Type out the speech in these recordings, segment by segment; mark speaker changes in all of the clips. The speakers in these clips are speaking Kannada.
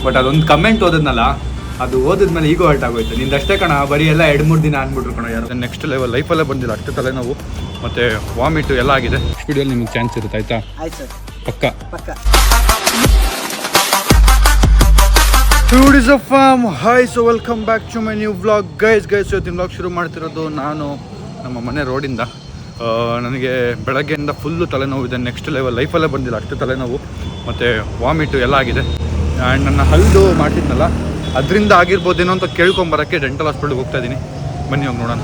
Speaker 1: ಬಟ್ ಅದೊಂದು ಕಮೆಂಟ್ ಓದಿದ್ನಲ್ಲ, ಅದು ಓದಿದ್ಮೇಲೆ ಈಗೋ ಹರ್ಟ್ ಆಗೋಯ್ತು. ನಿಂದಷ್ಟೇ ಕಣ, ಬರೀ ಎಲ್ಲ 2-3 ದಿನ ಅಂದ್ಬಿಟ್ರು ಕಣ ಯಾರು. ನೆಕ್ಸ್ಟ್ ಲೆವೆಲ್ ಲೈಫಲ್ಲೇ ಬಂದಿಲ್ಲ, ಅಷ್ಟೇ ತಲೆನೋವು ಮತ್ತು ವಾಮಿಟು ಎಲ್ಲ ಆಗಿದೆ. ವಿಡಿಯೋಲಿ ನಿಮ್ಗೆ ಚಾನ್ಸ್ ಇರುತ್ತೆ ಆಯಿತಾ?
Speaker 2: ಆಯ್ತು ಸರ್,
Speaker 1: ಪಕ್ಕ. Hi, so welcome back to my new vlog. Guys ಇವತ್ತಿನ ವ್ಲಾಗ್ ಶುರು ಮಾಡ್ತಿರೋದು ನಾನು ನಮ್ಮ ಮನೆ ರೋಡಿಂದ. ನನಗೆ ಬೆಳಗ್ಗೆಯಿಂದ ಫುಲ್ಲು ತಲೆನೋವಿದೆ, ನೆಕ್ಸ್ಟ್ ಲೆವೆಲ್ ಲೈಫಲ್ಲೇ ಬಂದಿಲ್ಲ, ಅಷ್ಟೇ ತಲೆನೋವು ಮತ್ತು ವಾಮಿಟು ಎಲ್ಲ ಆಗಿದೆ. ಆ್ಯಂಡ್ ನನ್ನ ಹಲ್ಲು ಮಾಡಿದ್ನಲ್ಲ, ಅದರಿಂದ ಆಗಿರ್ಬೋದೇನೋ ಅಂತ ಕೇಳ್ಕೊಂಬರೋಕ್ಕೆ ಡೆಂಟಲ್ ಹಾಸ್ಪಿಟ್ಲಿಗೆ ಹೋಗ್ತಾ ಇದ್ದೀನಿ. ಬನ್ನಿ ಹೋಗಿ ನೋಡೋಣ.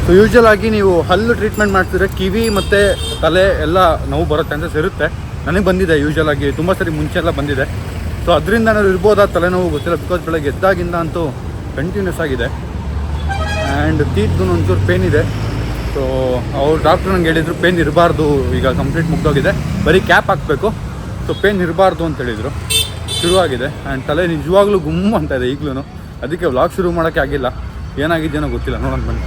Speaker 1: ಸೊ ಯೂಶ್ವಲ್ ಆಗಿ ನೀವು ಹಲ್ಲು ಟ್ರೀಟ್ಮೆಂಟ್ ಮಾಡ್ತಿದ್ರೆ ಕಿವಿ ಮತ್ತು ತಲೆ ಎಲ್ಲ ನೋವು ಬರೋ ಚಾನ್ಸಸ್ ಇರುತ್ತೆ. ನನಗೆ ಬಂದಿದೆ ಯೂಶ್ವಲ್ ಆಗಿ, ತುಂಬ ಸರಿ ಮುಂಚೆ ಎಲ್ಲ ಬಂದಿದೆ. ಸೊ ಅದರಿಂದ ನಾನು ಇರ್ಬೋದಾ ತಲೆನೋವು ಗೊತ್ತಿಲ್ಲ, ಬಿಕಾಸ್ ಬೆಳಗ್ಗೆ ಎದ್ದಾಗಿಂದ ಅಂತೂ ಕಂಟಿನ್ಯೂಸ್ ಆಗಿದೆ. ಆ್ಯಂಡ್ ಟೀತ್ಗೂ ಒಂಚೂರು ಪೇನ್ ಇದೆ. ಸೊ ಅವ್ರು ಡಾಕ್ಟ್ರು ನಂಗೆ ಹೇಳಿದರು ಪೇನ್ ಇರಬಾರ್ದು, ಈಗ ಕಂಪ್ಲೀಟ್ ಮುಗ್ದೋಗಿದೆ, ಬರೀ ಕ್ಯಾಪ್ ಹಾಕಬೇಕು, ಸೊ ಪೇನ್ ಇರಬಾರ್ದು ಅಂತ ಹೇಳಿದರು. ಶುರುವಾಗಿದೆ ಆ್ಯಂಡ್ ತಲೆ ನಿಜವಾಗ್ಲೂ ಗುಮ್ಮ ಅಂತ ಇದೆ ಈಗಲೂ. ಅದಕ್ಕೆ ವ್ಲಾಗ್ ಶುರು ಮಾಡೋಕ್ಕೆ ಆಗಿಲ್ಲ, ಏನಾಗಿದೆಯೋ ಗೊತ್ತಿಲ್ಲ, ನೋಡೋಣ ಬನ್ನಿ.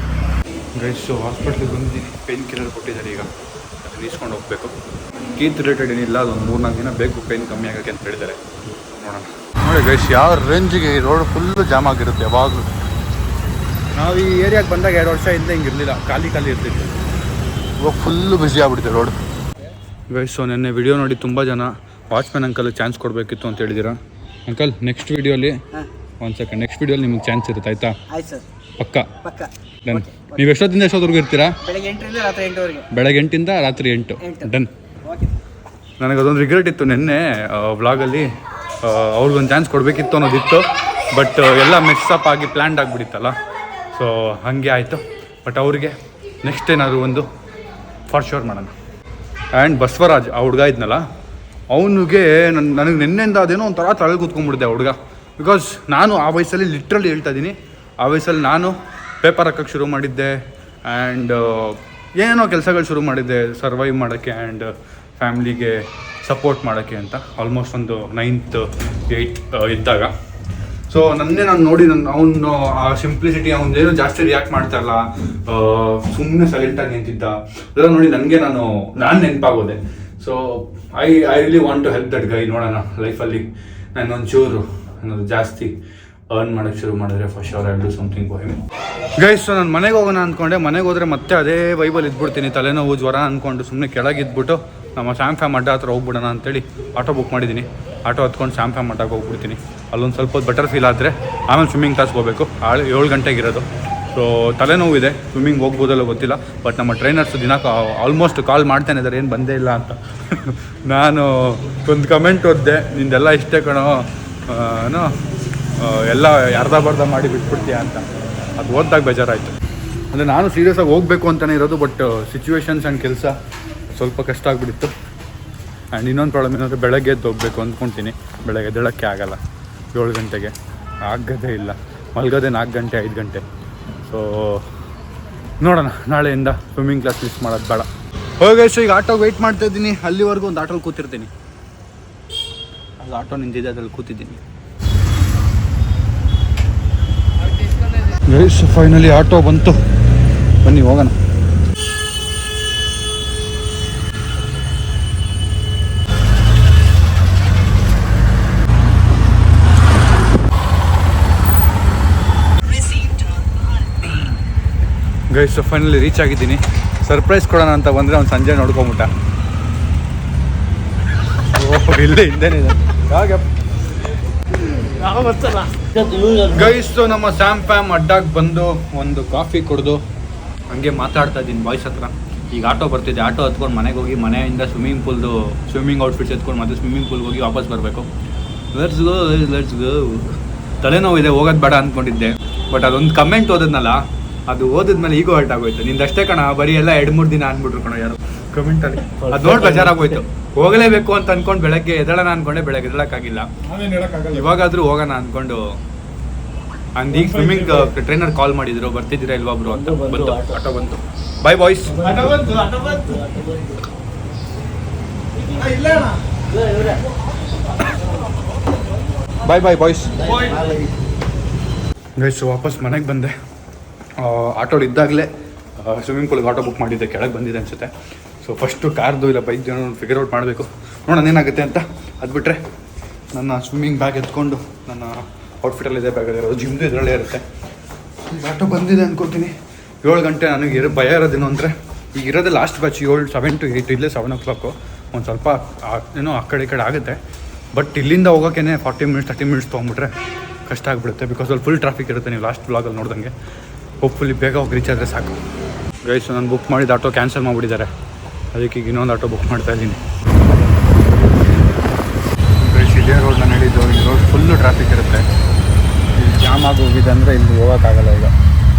Speaker 1: ಗೈಸ್ ಹಾಸ್ಪಿಟ್ಲಿಗೆ ಬಂದಿದ್ದೀನಿ, ಪೇನ್ ಕಿಲ್ಲರ್ ಕೊಟ್ಟಿದ್ದಾರೆ, ಈಗ ಅದನ್ನ ಇಸ್ಕೊಂಡು ಹೋಗಬೇಕು. ಟೀತ್ ರಿಲೇಟೆಡ್ ಏನಿಲ್ಲ, ಅದೊಂದು 3-4 ದಿನ ಬೇಕು ಪೇನ್ ಕಮ್ಮಿ ಆಗೋಕ್ಕೆ ಅಂತ ಹೇಳಿದ್ದಾರೆ. ನೋಡೋಣ. ನೋಡಿ ಗೈಸ್, ಯಾವ ರೇಂಜಿಗೆ ಈ ರೋಡ್ ಫುಲ್ಲು ಜಾಮ್ ಆಗಿರುತ್ತೆ ಯಾವಾಗಲೂ. ನಾವು ಈ ಏರಿಯಾಗೆ ಬಂದಾಗ 2 ವರ್ಷ ಹಿಂದೆ ಹಿಂಗೆ ಇರಲಿಲ್ಲ, ಖಾಲಿ ಇರ್ತಿತ್ತು. ಇವಾಗ ಫುಲ್ಲು ಬ್ಯುಸಿ ಆಗ್ಬಿಟ್ಟಿದೆ ರೋಡ್. ಗೈಸ್ ನೆನ್ನೆ ವಿಡಿಯೋ ನೋಡಿ ತುಂಬ ಜನ ವಾಚ್ಮ್ಯಾನ್ ಅಂಕಲ್ ಚಾನ್ಸ್ ಕೊಡಬೇಕಿತ್ತು ಅಂತ ಹೇಳಿದ್ದೀರಾ. ಅಂಕಲ್ ನೆಕ್ಸ್ಟ್ ವಿಡಿಯೋಲಿ ಒಂದು ಸೆಕೆಂಡ್, ನೆಕ್ಸ್ಟ್ ವಿಡಿಯೋಲಿ ನಿಮ್ಗೆ ಚಾನ್ಸ್ ಇರುತ್ತೆ ಆಯಿತಾ?
Speaker 2: ಆಯ್ತು ಸರ್,
Speaker 1: ಪಕ್ಕ. ಡನ್. ನೀವು ಎಷ್ಟೊತ್ತಿಂದ ಎಷ್ಟೊತ್ತವರೆಗೂ ಇರ್ತೀರಾ?
Speaker 2: ಬೆಳಗ್ಗೆ 8ರಿಂದ ರಾತ್ರಿ 8ವರೆಗೆ.
Speaker 1: ಬೆಳಗ್ಗೆ 8ರಿಂದ ರಾತ್ರಿ 8. ಡನ್. ನನಗೆ ಅದೊಂದು ರಿಗ್ರೆಟ್ ಇತ್ತು ನಿನ್ನೆ ವ್ಲಾಗಲ್ಲಿ, ಅವ್ರಿಗೊಂದು ಚಾನ್ಸ್ ಕೊಡಬೇಕಿತ್ತು ಅನ್ನೋದಿತ್ತು. ಬಟ್ ಎಲ್ಲ ಮಿಕ್ಸಪ್ ಆಗಿ ಪ್ಲ್ಯಾನ್ಡ್ ಆಗಿಬಿಟ್ಟಿತ್ತಲ್ಲ, ಸೊ ಹಾಗೆ ಆಯಿತು. ಬಟ್ ಅವರಿಗೆ ನೆಕ್ಸ್ಟ್ ಏನಾದರೂ ಒಂದು ಫಾರ್ ಶೋರ್ ಮಾಡೋಣ. ಆ್ಯಂಡ್ ಬಸವರಾಜ್ ಆ ಹುಡುಗ ಇದ್ನಲ್ಲ, ಅವನಿಗೆ ನನಗೆ ನಿನ್ನೆಯಿಂದ ಅದೇನೋ ಒಂಥರ ತಲೆ ಕೂತ್ಕೊಂಡ್ಬಿಟ್ಟಿದೆ ಹುಡುಗ. ಬಿಕಾಸ್ ನಾನು ಆ ವಯಸ್ಸಲ್ಲಿ ಲಿಟ್ರಲಿ ಹೇಳ್ತಾ ಇದ್ದೀನಿ, ಆ ವಯಸ್ಸಲ್ಲಿ ನಾನು ಪೇಪರ್ ಹಾಕೋಕ್ಕೆ ಶುರು ಮಾಡಿದ್ದೆ. ಆ್ಯಂಡ್ ಏನೇನೋ ಕೆಲಸಗಳು ಶುರು ಮಾಡಿದ್ದೆ ಸರ್ವೈವ್ ಮಾಡೋಕ್ಕೆ ಆ್ಯಂಡ್ ಫ್ಯಾಮ್ಲಿಗೆ ಸಪೋರ್ಟ್ ಮಾಡೋಕ್ಕೆ ಅಂತ. ಆಲ್ಮೋಸ್ಟ್ ಒಂದು 9th 8th ಇದ್ದಾಗ. ಸೊ ನಾನು ನೋಡಿ ಅವನು ಆ ಸಿಂಪ್ಲಿಸಿಟಿ, ಅವನದೇನು ಜಾಸ್ತಿ ರಿಯಾಕ್ಟ್ ಮಾಡ್ತಾ ಇಲ್ಲ, ಸುಮ್ಮನೆ ಸೈಲೆಂಟಾಗಿ ನಿಂತಿದ್ದ, ಅದೆಲ್ಲ ನೋಡಿ ನಾನು ನೆನಪಾಗೋದೆ. So I really want to help that guy. ನೋಡೋಣ ಲೈಫಲ್ಲಿ ನಾನು ಒಂಚೂರು ಅನ್ನೋದು ಜಾಸ್ತಿ ಅರ್ನ್ ಮಾಡೋಕ್ಕೆ ಶುರು ಮಾಡಿದ್ರೆ for sure I will do something for him. Guys ನಾನು ಮನೆಗೆ ಹೋಗೋಣ ಅಂದ್ಕೊಂಡೆ, ಮನೆಗೆ ಹೋದರೆ ಮತ್ತೆ ಅದೇ ವೈಬಲ್ ಇದ್ಬಿಡ್ತೀನಿ, ತಲೆನೋವು ಜ್ವರ ಅಂದ್ಕೊಂಡು ಸುಮ್ಮನೆ ಕೆಳಗಿದ್ಬಿಟ್ಟು ನಮ್ಮ ಸ್ಯಾಮ್ ಅಡ್ಡ ಹತ್ರ ಹೋಗ್ಬಿಡೋಣ ಅಂತೇಳಿ ಆಟೋ ಬುಕ್ ಮಾಡಿದ್ದೀನಿ. ಆಟೋ ಹತ್ಕೊಂಡು ಸ್ಯಾಮ್ ಅಡ್ಡಕ್ಕೆ ಹೋಗ್ಬಿಡ್ತೀನಿ. ಅಲ್ಲೊಂದು ಸ್ವಲ್ಪ ಹೊತ್ತು ಬೆಟರ್ ಫೀಲ್ ಆದರೆ ಆಮೇಲೆ ಸ್ವಿಮ್ಮಿಂಗ್ ಕ್ಲಾಸ್ಗೆ ಹೋಗಬೇಕು. 7 ಗಂಟೆಗೆ ಇರೋದು. ಸೊ ತಲೆನೋವು ಇದೆ, ಸ್ವಿಮ್ಮಿಂಗ್ ಹೋಗ್ಬೋದಲ್ಲ ಗೊತ್ತಿಲ್ಲ. ಬಟ್ ನಮ್ಮ ಟ್ರೈನರ್ಸ್ ದಿನ ಆಲ್ಮೋಸ್ಟ್ ಕಾಲ್ ಮಾಡ್ತಾನೆ ಇದ್ದಾರೆ, ಏನು ಬಂದೇ ಇಲ್ಲ ಅಂತ. ನಾನು ಒಂದು ಕಮೆಂಟ್ ಓದಿದೆ, ನಿಂದೆಲ್ಲ ಇಷ್ಟೇ ಕಣೋ, ಎಲ್ಲ ಅರ್ಧ ಮಾಡಿ ಬಿಟ್ಬಿಡ್ತೀಯ ಅಂತ. ಅದು ಓದಿದಾಗ ಬೇಜಾರಾಯಿತು. ಅಂದರೆ ನಾನು ಸೀರಿಯಸ್ಸಾಗಿ ಹೋಗಬೇಕು ಅಂತಲೇ ಇರೋದು, ಬಟ್ ಸಿಚುವೇಶನ್ಸ್ ಆ್ಯಂಡ್ ಕೆಲಸ ಸ್ವಲ್ಪ ಕಷ್ಟ ಆಗಿಬಿಟ್ಟಿತ್ತು. ಆ್ಯಂಡ್ ಇನ್ನೊಂದು ಪ್ರಾಬ್ಲಮ್ ಏನಂದರೆ ಬೆಳಗ್ಗೆ ಎದ್ದು ಹೋಗಬೇಕು ಅಂದ್ಕೊತೀನಿ, ಬೆಳಗ್ಗೆ ಎದ್ದೇಳೋಕ್ಕೆ ಆಗಲ್ಲ. 7 ಗಂಟೆಗೆ ಆಗೋದೇ ಇಲ್ಲ, ಮಲ್ಗೋದೇ 4 ಗಂಟೆ 5 ಗಂಟೆ. ಸೊ ನೋಡೋಣ, ನಾಳೆಯಿಂದ ಸ್ವಿಮ್ಮಿಂಗ್ ಕ್ಲಾಸ್ ಮಿಸ್ ಮಾಡೋದು ಬೇಡ. ಹೋಗಿ ಸೊ ಈಗ ಆಟೋಗೆ ವೆಯ್ಟ್ ಮಾಡ್ತಾ ಇದ್ದೀನಿ, ಅಲ್ಲಿವರೆಗೂ ಒಂದು ಆಟೋಲ್ಲಿ ಕೂತಿರ್ತೀನಿ. ಅದು ಆಟೋ ನಿಂತಿದೆ, ಅದ್ರಲ್ಲಿ ಕೂತಿದ್ದೀನಿ. ಗೈಸ್ ಫೈನಲಿ ಆಟೋ ಬಂತು, ಬನ್ನಿ ಹೋಗೋಣ. ಗೈಸ್ ಫೈನಲಿ ರೀಚ್ ಆಗಿದ್ದೀನಿ. ಸರ್ಪ್ರೈಸ್ ಕೊಡೋಣ ಅಂತ ಬಂದರೆ ಅವ್ನು ಸಂಜೆ ನೋಡ್ಕೊಂಬಿಟ್ಟ. ಇಲ್ಲೇ ಹಿಂದೆನೇ ಇದೆ. ಗೈಸ್ ನಮ್ಮ ಸ್ಯಾಮ್ ಅಡ್ಡಾಗಿ ಬಂದು ಒಂದು ಕಾಫಿ ಕುಡಿದು ಹಂಗೆ ಮಾತಾಡ್ತಾ ಇದ್ದೀನಿ ಬಾಯ್ಸ್ ಹತ್ರ. ಈಗ ಆಟೋ ಬರ್ತಿದ್ದೆ, ಆಟೋ ಹತ್ಕೊಂಡು ಮನೆಗೆ ಹೋಗಿ, ಮನೆಯಿಂದ ಸ್ವಿಮ್ಮಿಂಗ್ ಔಟ್ಫಿಟ್ಸ್ ಎತ್ಕೊಂಡು ಮತ್ತೆ ಸ್ವಿಮ್ಮಿಂಗ್ ಪೂಲ್ಗೆ ಹೋಗಿ ವಾಪಸ್ ಬರಬೇಕು. Let's go. ತಲೆನೋವಿದೆ, ಹೋಗೋದು ಬೇಡ ಅಂದ್ಕೊಂಡಿದ್ದೆ. ಬಟ್ ಅದೊಂದು ಕಮೆಂಟ್ ಓದಿದ್ನಲ್ಲ, ಅದು ಓದಿದ್ಮೇಲೆ ಈಗೋ ಹರ್ಟ್ ಆಗೋಯ್ತು. ನಿಂದಷ್ಟೇ ಕಣ, ಬರೀ ಎಲ್ಲ 2-3 ದಿನ ಅಂದ್ಬಿಟ್ರು ಕಣ ಯಾರು ಕಮೆಂಟಲ್ಲಿ. ಅದು ನೋಡಿ ಬೇಜಾರಾಗೋಯ್ತು. ಹೋಗಲೇಬೇಕು ಅಂತ ಅಂದ್ಕೊಂಡು ಬೆಳಗ್ಗೆ ಎದ್ದೇಳೋಣ ಅಂದ್ಕೊಂಡೆ, ಬೆಳಗ್ಗೆ ಎದ್ದೇಳಕ್ಕಾಗಿಲ್ಲ. ಇವಾಗಾದರೂ ಹೋಗೋಣ ಅಂದ್ಕೊಂಡು ಈಗ ಸ್ವಿಮ್ಮಿಂಗ್ ಟ್ರೈನರ್ ಕಾಲ್ ಮಾಡಿದ್ರು, ಬರ್ತಿದ್ದೀರಾ ಇಲ್ವಾ ಬ್ರೋ ಅಂತ. ಬಂತು, ಆಟೋ ಬಂತು. ಬಾಯ್ ಬಾಯ್ಸ್. ಬಾಯ್ ಬಾಯ್ಸ್. ಗೈಸ್ ವಾಪಸ್ ಮನೆಗೆ ಬಂದೆ. ಆಟೋಡಿದ್ದಾಗಲೇ ಸ್ವಿಮ್ಮಿಂಗ್ ಪೂಲ್ಗೆ ಆಟೋ ಬುಕ್ ಮಾಡಿದ್ದೆ, ಕೆಳಗೆ ಬಂದಿದೆ ಅನಿಸುತ್ತೆ. ಸೊ ಫಸ್ಟು ಕಾರ್ದು ಇಲ್ಲ ಬೈಕ್ದು ಏನೋ ಫಿಗರ್ ಔಟ್ ಮಾಡಬೇಕು, ನೋಡೋಣ ಏನಾಗುತ್ತೆ ಅಂತ. ಅದು ಬಿಟ್ಟರೆ ನನ್ನ ಸ್ವಿಮ್ಮಿಂಗ್ ಬ್ಯಾಗ್ ಎತ್ಕೊಂಡು ನನ್ನ ಔಟ್ಫಿಟಲ್ಲಿ ಇದೆ ಬ್ಯಾಗ್ ಇರೋದು, ಜಿಮ್ದು ಇದರಲ್ಲೇ ಇರುತ್ತೆ. ಈಗ ಆಟೋ ಬಂದಿದೆ ಅಂದ್ಕೊತೀನಿ. 7 ಗಂಟೆ. ನನಗೆ ಭಯ ಇರೋದೇನು ಅಂದರೆ ಈಗ ಇರೋದೇ ಲಾಸ್ಟ್ ಬ್ಯಾಚ್ 7 to 8, ಇಲ್ಲೇ 7 o'clock. ಒಂದು ಸ್ವಲ್ಪ ಏನೋ ಆ ಕಡೆ ಈ ಕಡೆ ಆಗುತ್ತೆ. ಬಟ್ ಇಲ್ಲಿಂದ ಹೋಗೋಕೆ 40 minutes 30 minutes ತೊಗೊಂಬಿಟ್ರೆ ಕಷ್ಟ ಆಗಿಬಿಡುತ್ತೆ. ಬಿಕಾಸ್ ಅಲ್ಲಿ ಫುಲ್ ಟ್ರಾಫಿಕ್ ಇರುತ್ತೆ. ನೀವು ಲಾಸ್ಟ್ ವ್ಲಾಗಲ್ಲಿ ನೋಡ್ದಂಗೆ. ಹೋಪ್ಫುಲಿ ಬೇಗ ಹೋಗಿ ರೀಚ್ ಆದರೆ ಸಾಕು. ಗೈಸ್, ನಾನು ಬುಕ್ ಮಾಡಿದ ಆಟೋ ಕ್ಯಾನ್ಸಲ್ ಮಾಡಿಬಿಟ್ಟಿದ್ದಾರೆ. ಅದಕ್ಕೆ ಈಗ ಇನ್ನೊಂದು ಆಟೋ ಬುಕ್ ಮಾಡ್ತಾಯಿದ್ದೀನಿ. ಗೈಸ್, ಇದೇ ರೋಡ್ನ ನಡೆದು ಈ ರೋಡ್ ಫುಲ್ಲು ಟ್ರಾಫಿಕ್ ಇರುತ್ತೆ. ಇಲ್ಲಿ ಜಾಮ್ ಆಗಿ ಹೋಗಿದೆ ಅಂದರೆ ಇಲ್ಲಿ ಹೋಗೋಕ್ಕಾಗಲ್ಲ. ಈಗ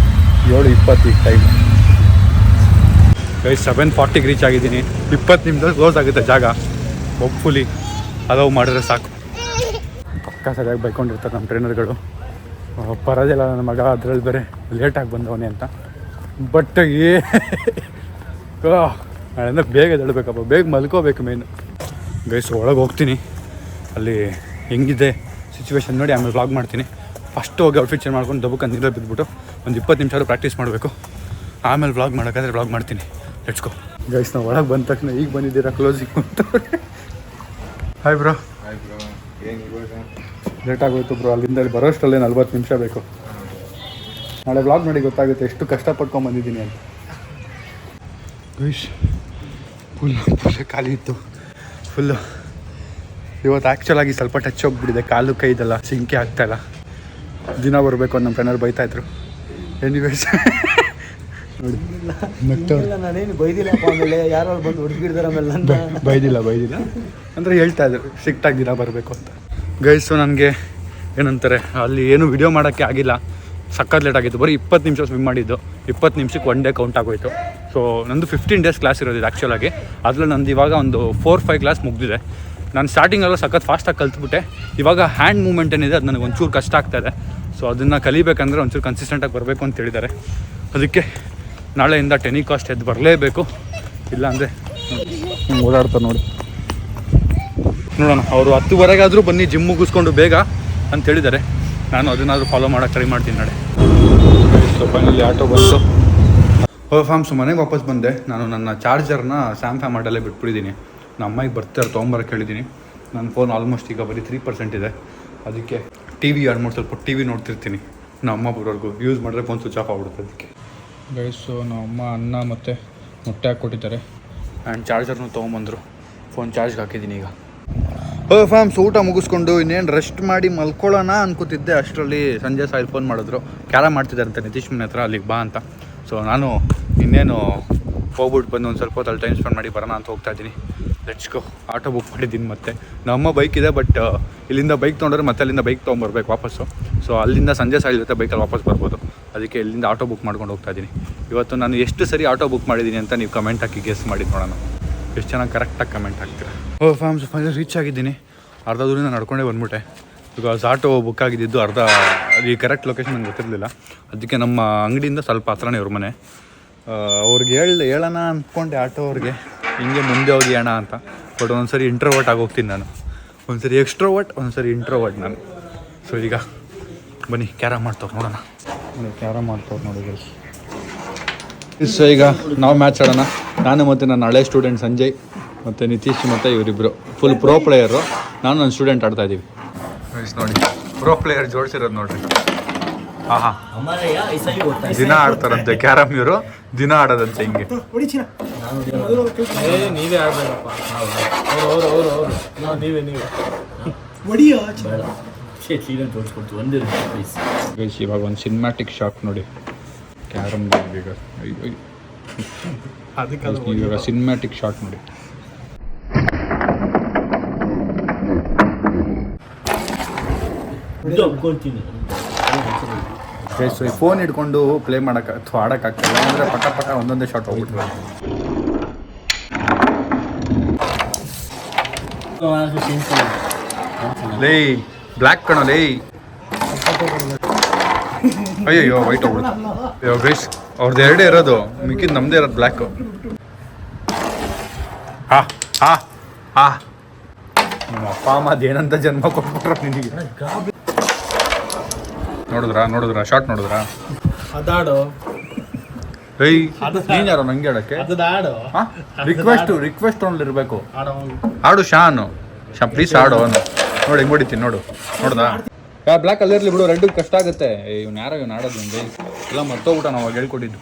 Speaker 1: 7:20 ಈಗ ಟೈಮ್. ಗೈಸ್ 7:40ಗೆ ರೀಚ್ ಆಗಿದ್ದೀನಿ. 20 ನಿಮಿಷದಲ್ಲಿ ಕ್ಲೋಸ್ ಆಗುತ್ತೆ ಜಾಗ. ಹೋಪ್ಫುಲಿ ಅಲೌ ಮಾಡಿದ್ರೆ ಸಾಕು. ಪಕ್ಕ ಸರಿಯಾಗಿ ಬೈಕೊಂಡಿರ್ತಾರೆ ನಮ್ಮ ಟ್ರೈನರ್ಗಳು. ಬರೋದಿಲ್ಲ ನನ್ನ ಮಗ, ಅದರಲ್ಲಿ ಬೇರೆ ಲೇಟಾಗಿ ಬಂದವನೇ ಅಂತ. ಬಟ್ ಅಂದರೆ ಬೇಗ ಎದ್ದೇಳಬೇಕಪ್ಪ, ಬೇಗ ಮಲ್ಕೋಬೇಕು ಮೇನು. ಗೈಸ್ ಒಳಗೆ ಹೋಗ್ತೀನಿ. ಅಲ್ಲಿ ಹೆಂಗಿದೆ ಸಿಚುವೇಶನ್ ನೋಡಿ ಆಮೇಲೆ ವ್ಲಾಗ್ ಮಾಡ್ತೀನಿ. ಫಸ್ಟ್ ಹೋಗಿ ಔಟ್ಫಿಟ್ ಚೇಂಜ್ ಮಾಡ್ಕೊಂಡು ದಬ್ಬಕ್ಕೆ ನೀರಲ್ಲಿ ಬಿದ್ದುಬಿಟ್ಟು ಒಂದು 20 ನಿಮಿಷ ಪ್ರಾಕ್ಟೀಸ್ ಮಾಡಬೇಕು. ಆಮೇಲೆ ವ್ಲಾಗ್ ಮಾಡೋಕ್ಕಾದ್ರೆ ವ್ಲಾಗ್ ಮಾಡ್ತೀನಿ. Let's go. ಗೈಸ್, ನಾವು ಒಳಗೆ ಬಂದ ತಕ್ಷಣ ಈಗ ಬಂದಿದ್ದೀರಾ ಕ್ಲೋಸಿಂಗ್ ಅಂತ. Hi bro. ಲೇಟ್ ಆಗೋಯ್ತು ಬ್ರೋ. ಅಲ್ಲಿಂದ ಅಲ್ಲಿ ಬರೋಷ್ಟರಲ್ಲೇ 40 ನಿಮಿಷ ಬೇಕು. ನಾಳೆ ವ್ಲಾಗ್ ನೋಡಿ ಗೊತ್ತಾಗುತ್ತೆ ಎಷ್ಟು ಕಷ್ಟಪಟ್ಕೊಂಡ್ಬಂದಿದ್ದೀನಿ ಅಂತ. ಗೈಸ್, ಫುಲ್ ಖಾಲಿ ಇತ್ತು ಫುಲ್ಲು. ಇವತ್ತು ಆ್ಯಕ್ಚುಲಾಗಿ ಸ್ವಲ್ಪ ಟಚ್ ಹೋಗ್ಬಿಟ್ಟಿದೆ. ಕಾಲು ಕೈದೆಲ್ಲ ಸಿಂಕೆ ಆಗ್ತಾಯಿಲ್ಲ. ದಿನ ಬರಬೇಕು ಅಂತ ನಮ್ಮ ಫ್ರೆಂಡರ್ ಬೈತಾಯಿದ್ರು. ಎನಿವೇಸ್ ನೋಡಿ
Speaker 2: ನಾನೇನು ಬೈದಿಲ್ಲಪ್ಪ. ಆಮೇಲೆ ಯಾರು ಬಂದು ಹುಡುಗಿರ್ತಾರೆ ಆಮೇಲೆ
Speaker 1: ಬೈದಿಲ್ಲ ಅಂದರೆ ಹೇಳ್ತಾಯಿದ್ರು ಸ್ಟ್ರಿಕ್ಟಾಗಿ ದಿನ ಬರಬೇಕು ಅಂತ. ಗೈಸು, ನನಗೆ ಏನಂತಾರೆ ಅಲ್ಲಿ ಏನು ವಿಡಿಯೋ ಮಾಡೋಕ್ಕೆ ಆಗಿಲ್ಲ. ಸಕ್ಕತ್ ಲೇಟ್ ಆಗಿತ್ತು. ಬರೀ 20 ನಿಮಿಷ ಸ್ವಿಮ್ ಮಾಡಿದ್ದು. 20 ನಿಮಿಷಕ್ಕೆ 1 ಡೇ ಕೌಂಟ್ ಆಗೋಯಿತು. ಸೊ ನಂದು 15 days ಕ್ಲಾಸ್ ಇರೋದು ಆ್ಯಕ್ಚುಲಾಗಿ. ಅದ್ರಲ್ಲಿ ನಂದು ಇವಾಗ ಒಂದು 4-5 ಕ್ಲಾಸ್ ಮುಗಿದಿದೆ. ನಾನು ಸ್ಟಾರ್ಟಿಂಗೆಲ್ಲ ಸಖತ್ ಫಾಸ್ಟಾಗಿ ಕಲ್ತ್ಬಿಟ್ಟೆ. ಇವಾಗ ಹ್ಯಾಂಡ್ ಮೂವ್ಮೆಂಟ್ ಏನಿದೆ ಅದು ನನಗೆ ಒಂಚೂರು ಕಷ್ಟ ಆಗ್ತಾಯಿದೆ. ಸೊ ಅದನ್ನು ಕಲಿಬೇಕಂದ್ರೆ ಒಂಚೂರು ಕನ್ಸಿಸ್ಟೆಂಟಾಗಿ ಬರಬೇಕು ಅಂತ ಹೇಳಿದ್ದಾರೆ. ಅದಕ್ಕೆ ನಾಳೆಯಿಂದ ಟೆನಿಕಾಸ್ಟ್ ಎದ್ದು ಬರಲೇಬೇಕು. ಇಲ್ಲ ಅಂದರೆ ಓಡಾಡ್ತಾರೆ ನೋಡಿ. ನೋಡೋಣ, ಅವರು 10:00 ಬನ್ನಿ ಜಿಮ್ ಮುಗಿಸ್ಕೊಂಡು ಬೇಗ ಅಂತ ಹೇಳಿದ್ದಾರೆ. ನಾನು ಅದನ್ನಾದರೂ ಫಾಲೋ ಮಾಡೋಕ್ಕೆ ಟ್ರೈ ಮಾಡ್ತೀನಿ ನಾಳೆ. ಸೊ ಫೈನಲಿ ಆಟೋ ಬಂತು. ಫಾರ್ಮ್ಸು ಮನೆಗೆ ವಾಪಸ್ ಬಂದೆ. ನಾನು ನನ್ನ ಚಾರ್ಜರ್ನ ಸ್ಯಾಮ್ಸಂಗ್ ಮಾಡಲ್ಲೇ ಬಿಟ್ಬಿಟ್ಟಿದ್ದೀನಿ. ನಮ್ಮ ಅಮ್ಮಗೆ ಬರ್ತಾರೆ ತೊಗೊಂಬರಕ್ಕೆ ಹೇಳಿದ್ದೀನಿ. ನನ್ನ ಫೋನ್ ಆಲ್ಮೋಸ್ಟ್ ಈಗ ಬರೀ 3% ಇದೆ. ಅದಕ್ಕೆ ಟಿ ವಿ 2-3 ಸ್ವಲ್ಪ ಟಿ ವಿ ನೋಡ್ತಿರ್ತೀನಿ. ನಮ್ಮ ಅಮ್ಮ ಬರೋರ್ಗು ಯೂಸ್ ಮಾಡಿದ್ರೆ ಫೋನ್ ಸ್ವಿಚ್ ಆಫ್ ಆಗ್ಬಿಡುತ್ತೆ. ಅದಕ್ಕೆ ಗೈಸು ನಮ್ಮ ಅಮ್ಮ ಅನ್ನ ಮತ್ತು ಮೊಟ್ಟೆ ಹಾಕ್ಕೊಟ್ಟಿದ್ದಾರೆ. ಆ್ಯಂಡ್ ಚಾರ್ಜರ್ನು ತೊಗೊಂಬಂದರು. ಫೋನ್ ಚಾರ್ಜ್ಗೆ ಹಾಕಿದ್ದೀನಿ ಈಗ. ಫ್ಯಾಮ್ಸ್, ಊಟ ಮುಗಿಸ್ಕೊಂಡು ಇನ್ನೇನು ರೆಸ್ಟ್ ಮಾಡಿ ಮಲ್ಕೊಳ್ಳೋಣ ಅನ್ಕೋತಿದ್ದೆ. ಅಷ್ಟರಲ್ಲಿ ಸಂಜೆ ಸಾಯಿಲ್ ಫೋನ್ ಮಾಡಿದ್ರು. ಕ್ಯಾರಮ್ ಮಾಡ್ತಿದ್ದಾರಂತೆ ನಿತೀಶ್ ಮನೆ ಹತ್ರ, ಅಲ್ಲಿಗೆ ಬಾ ಅಂತ. ಸೊ ನಾನು ಇನ್ನೇನು ಹೋಗ್ಬಿಟ್ಟು ಬಂದು ಒಂದು ಸ್ವಲ್ಪ ಹೊತ್ತಲ್ಲಿ ಟೈಮ್ ಸ್ಪೆಂಡ್ ಮಾಡಿ ಬರೋಣ ಅಂತ ಹೋಗ್ತಾ ಇದ್ದೀನಿ. Let's go. ಆಟೋ ಬುಕ್ ಮಾಡಿದ್ದೀನಿ. ಮತ್ತೆ ನಮ್ಮ ಬೈಕ್ ಇದೆ, ಬಟ್ ಇಲ್ಲಿಂದ ಬೈಕ್ ತೊಗೊಂಡ್ರೆ ಮತ್ತೆ ಅಲ್ಲಿಂದ ಬೈಕ್ ತೊಗೊಂಬರ್ಬೇಕು ವಾಪಸ್ಸು. ಸೊ ಅಲ್ಲಿಂದ ಸಂಜೆ ಸಾಯಿಲ್ ಜೊತೆ ಬೈಕಲ್ಲಿ ವಾಪಸ್ ಬರ್ಬೋದು. ಅದಕ್ಕೆ ಇಲ್ಲಿಂದ ಆಟೋ ಬುಕ್ ಮಾಡ್ಕೊಂಡು ಹೋಗ್ತಾ ಇದ್ದೀನಿ. ಇವತ್ತು ನಾನು ಎಷ್ಟು ಸರಿ ಆಟೋ ಬುಕ್ ಮಾಡಿದ್ದೀನಿ ಅಂತ ನೀವು ಕಮೆಂಟ್ ಹಾಕಿ ಗೆಸ್ ಮಾಡಿ ನೋಡೋಣ. ಎಷ್ಟು ಚೆನ್ನಾಗಿ ಕರೆಕ್ಟಾಗಿ ಕಮೆಂಟ್ ಹಾಕ್ತೀರಾ. ಫ್ಯಾಮ್ಸ್, ಫೈನಲ್ ರೀಚ್ ಆಗಿದ್ದೀನಿ. ಅರ್ಧ ದೂರಿಂದ ನಡ್ಕೊಂಡೇ ಬಂದ್ಬಿಟ್ಟೆ. ಬಿಕಾಸ್ ಆಟೋ ಬುಕ್ ಆಗಿದ್ದು ಈ ಕರೆಕ್ಟ್ ಲೊಕೇಶನ್ ನನಗೆ ಗೊತ್ತಿರಲಿಲ್ಲ. ಅದಕ್ಕೆ ನಮ್ಮ ಅಂಗಡಿಯಿಂದ ಸ್ವಲ್ಪ ಹತ್ರನೇ ಇವ್ರ ಮನೆ. ಅವ್ರಿಗೆ ಹೇಳೋಣ ಅಂದ್ಕೊಂಡೆ ಆಟೋ ಅವ್ರಿಗೆ, ಹಿಂಗೆ ಮುಂದೆ ಹೋಗಿ ಅಣ್ಣ ಅಂತ. ಬಟ್ ಒಂದೊಂದ್ಸರಿ ಇಂಟ್ರೋವರ್ಟ್ ಆಗೋಗ್ತೀನಿ ನಾನು. ಒಂದ್ಸರಿ ಎಕ್ಸ್ಟ್ರೋವರ್ಟ್, ಒಂದೊಂದ್ಸರಿ ಇಂಟ್ರೋವರ್ಟ್ ನಾನು. ಸೊ ಈಗ ಬನ್ನಿ ಕ್ಯಾರಮ್ ಮಾಡ್ತವ್ರು ನೋಡೋಣ. ಕ್ಯಾರಮ್ ಮಾಡ್ತವ್ರು ನೋಡಿ. ಸೊ ಈಗ ನಾವು ಮ್ಯಾಚ್ ಆಡೋಣ. ನಾನು ಮತ್ತು ನನ್ನ ಹಳೆ ಸ್ಟೂಡೆಂಟ್ ಸಂಜಯ್ ಮತ್ತು ನಿತೀಶ್ ಮತ್ತು ಇವರಿಬ್ಬರು ಫುಲ್ ಪ್ರೋ ಪ್ಲೇಯರು. ನಾನು ನನ್ನ ಸ್ಟೂಡೆಂಟ್ ಆಡ್ತಾಯಿದ್ದೀವಿ ನೋಡಿ. ಪ್ರೋ ಪ್ಲೇಯರ್ ಜೋಡಿಸಿರೋದು ನೋಡ್ರಿ. ಹಾಂ ದಿನ ಆಡ್ತಾರಂತೆ ಕ್ಯಾರಮ್. ಇವರು ದಿನ ಆಡೋದಂತೆ ಹಿಂಗೆ.
Speaker 2: ನೀವೇ ಆಡ್ಬೇಕಪ್ಪ.
Speaker 1: ಇವಾಗ ಒಂದು ಸಿನಿಮ್ಯಾಟಿಕ್ ಶಾಟ್ ನೋಡಿ ಕ್ಯಾರಮ್. ಈಗ ಇವಾಗ ಸಿನಿಮ್ಯಾಟಿಕ್ ಶಾಟ್ ನೋಡಿ. ಈ ಫೋನ್ ಇಟ್ಕೊಂಡು ಪ್ಲೇ ಮಾಡೋಕ್ಕೆ ಅಥವಾ ಆಡೋಕ್ಕಾಗ್ತದೆ ಅಂದರೆ ಪಕ್ಕ ಒಂದೊಂದೇ ಶಾಟ್ ಹೋಗ್ಬಿಟ್ರೆ. ಲೇ ಬ್ಲ್ಯಾಕ್ ಕಣೋ ಲೇ. ಅಯ್ಯೋ ವೈಟ್ ಹೋಗ್ಬಿಡುತ್ತೆ. ಗೈಸ್, ಅವ್ರದ್ದು ಎರಡೇ ಇರೋದು, ಮಿಕ್ಕಿದ್ದು ನಮ್ಮದೇ ಇರೋದು ಬ್ಲ್ಯಾಕು. ನಿಮ್ಮ ಅಪ್ಪ ಅಮ್ಮ ಅದೇನಂತ ಜನ್ಮ ಕೊಟ್ಬಿಟ್ರ ನಿನಗೆ. ನೋಡಿದ್ರಾ ಶಾರ್ಟ್ ನೋಡಿದ್ರಾ?
Speaker 2: ಅದಾಡು.
Speaker 1: ಏಯ್ ನೀನು ಯಾರೋ ನಂಗೆ ಆಡೋಕ್ಕೆ? ರಿಕ್ವೆಸ್ಟ್ ಓನ್ಲಿ ಇರಬೇಕು. ಆಡು ಪ್ಲೀಸ್ ಆಡು ನೋಡಿ ಹೆಂಗ್ ಹೊಡಿತೀನಿ ನೋಡು ನೋಡ್ದಾ ಬ್ಲ್ಯಾಕ್ ಅಲ್ಲಿರ್ಲಿ ಬಿಡು ರೆಡ್ ಕಷ್ಟ ಆಗುತ್ತೆ ಇವ್ನು ಯಾರೋ ಇವ್ನು ಆಡೋದು ನಿಂಗೆ ಎಲ್ಲ ಮರ್ತೋಗ್ಬಿಟ್ಟ ನಾವು ಹೇಳ್ಕೊಟ್ಟಿದ್ದು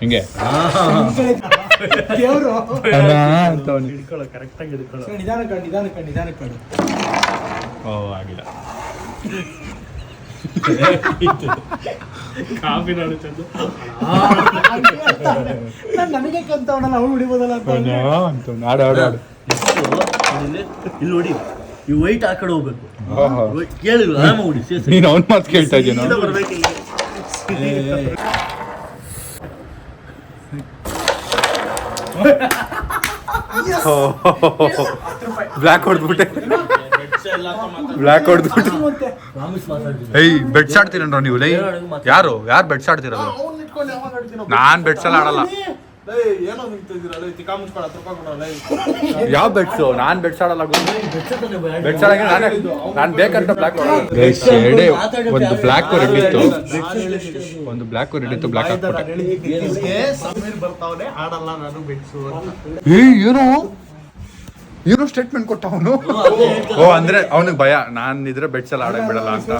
Speaker 1: ಹಿಂಗೆ ಓ ಆಗಿಲ್ಲ
Speaker 2: ಕಾಫಿ ನಾಡು ಚಂದ ನನಗೆ ಕಂತವನಲ್ಲ ಅವ್ನು ಹೊಡಿಬೋದಲ್ಲ
Speaker 1: ಆಡು ಆಡು ಆಡು
Speaker 3: ಇಲ್ಲಿ ನೋಡಿ ಈ ವೈಟ್ ಆ ಕಡೆ ಹೋಗ್ಬೇಕು ಕೇಳಿಲ್ಲ ಆರಾಮ ಹೊಡಿ
Speaker 1: ನೀನು ಅವ್ನ ಮಾತು ಕೇಳ್ತಾ ಇದ್ದೀನ
Speaker 3: ಬರ್ಬೇಕಿಲ್ಲ
Speaker 1: ಬ್ಲ್ಯಾಕ್ ಹೊಡೆದ್ಬಿಟ್ಟೆ ಬ್ಲ್ಯಾಕ್ ಹೊಡೆದ್ಬಿಟ್ಟು ಏಯ್ ಬೆಡ್ಸ್ ಆಡ್ತೀರನ್ರ ನೀವು ಲೈ ಯಾರು ಬೆಡ್ಸ್ ಆಡ್ತಿರೋದು ನಾನ್ ಬೆಡ್ಸ್ ಎಲ್ಲ ಆಡಲ್ಲ ಯಾವ ಬೆಡ್ಸು ನಾನ್ ಬೆಡ್ಸ್ ಆಡಲ್ಲ ಬೆಡ್ಸ್ ಆಡಂಗಿಲ್ಲ ನಾನು ಬೇಕಂತ ಬ್ಲ್ಯಾಕ್ ಎರಡೇ ಒಂದು ಬ್ಲ್ಯಾಕ್ ರೆಡ್ ಇತ್ತು ಒಂದು ಬ್ಲ್ಯಾಕ್ ರೆಡ್ ಇತ್ತು ಬ್ಲ್ಯಾಕ್ ಹಾಕ್ಬಿಟ್ಟೆ ಏನೋ ಸ್ಟೇಟ್ಮೆಂಟ್ ಕೊಟ್ಟ ಅವನು ಓ ಅಂದ್ರೆ ಅವನಿಗೆ ಭಯ ನಾನು ಇದ್ರೆ ಬೆಡ್ಸ್ ಎಲ್ಲ ಆಡಕ್ ಬಿಡಲ್ಲ ಅಂತ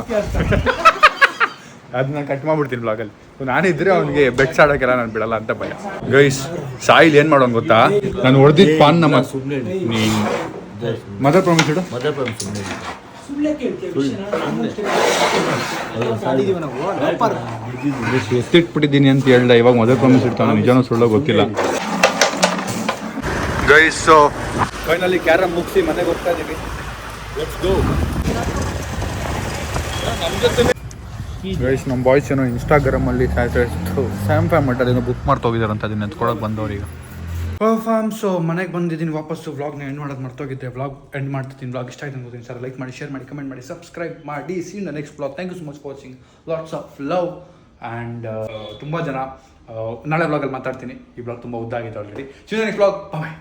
Speaker 1: ಅದನ್ನ ಕಟ್ ಮಾಡ್ಬಿಡ್ತೀನಿ ಬ್ಲಾಗಲ್ಲಿ ನಾನಿದ್ರೆ ಅವನಿಗೆ ಬೆಡ್ಸ್ ಆಡೋಕೆಲ್ಲ ನಾನು ಬಿಡಲ್ಲ ಅಂತ ಭಯ ಗೈಸ್ ಸಾಯಿಲ್ ಏನ್ ಮಾಡೋಂಗ್ ಗೊತ್ತಾ ನಾನು ಹೊಡೆದಿದ್ದ ಪಾನ್ ನಮ್ಮ ಮದರ್ ಪ್ರಾಮಿಸ್ ಇಡು ಎತ್ತಿಟ್ಬಿಟ್ಟಿದ್ದೀನಿ ಅಂತ ಹೇಳ್ದ ಇವಾಗ ಮದರ್ ಪ್ರಾಮಿಸ್ ಇಡ್ತಾನೆ ನಿಜನೂ ಸುಳ್ಳು ಗೊತ್ತಿಲ್ಲ ಗೈಸ್ ಫೈನಲಿ ಕ್ಯಾರಮ್ ಮುಗಿಸಿ ಮನೆಗೆ ಹೋಗ್ತಾ ಇದೀವಿ ಗೈಸ್ ನಮ್ಮ ಬಾಯ್ಸ್ ಏನೋ ಇನ್ಸ್ಟಾಗ್ರಾಮಲ್ಲಿ ಸ್ಯಾಮ್ ಮಟ್ಟಲ್ಲಿ ಏನೋ ಬುಕ್ ಮಾಡ್ತಾ ಹೋಗಿದ್ದಾರೆ ಅಂತ ಅದನ್ನ ಎತ್ಕೊಳಕ್ಕೆ ಬಂದವ್ರು ಈಗ ಸೊ ಮನೆಗೆ ಬಂದಿದ್ದೀನಿ ವಾಪಸ್ಸು ವ್ಲಾಗ್ನ ಎಂಡ್ ಮಾಡೋದು ಮರ್ತೋಗಿದ್ದೆ ವ್ಲಾಗ್ ಎಂಡ್ ಮಾಡ್ತೀನಿ ವ್ಲಾಗ್ ಇಷ್ಟ ಆಯ್ತು ಅನ್ಕೋತೀನಿ ಸರ್ ಲೈಕ್ ಮಾಡಿ ಶೇರ್ ಮಾಡಿ ಕಮೆಂಟ್ ಮಾಡಿ ಸಬ್ಸ್ಕ್ರೈಬ್ ಮಾಡಿ see the next vlog thank you so much for watching lots of love and ತುಂಬ ಜನ ನಾಳೆ ವ್ಲಾಗಲ್ಲಿ ಮಾತಾಡ್ತೀನಿ ಈ ವ್ಲಾಗ್ ತುಂಬ ಉದ್ದ ಆಗಿದೆ already see the next vlog bye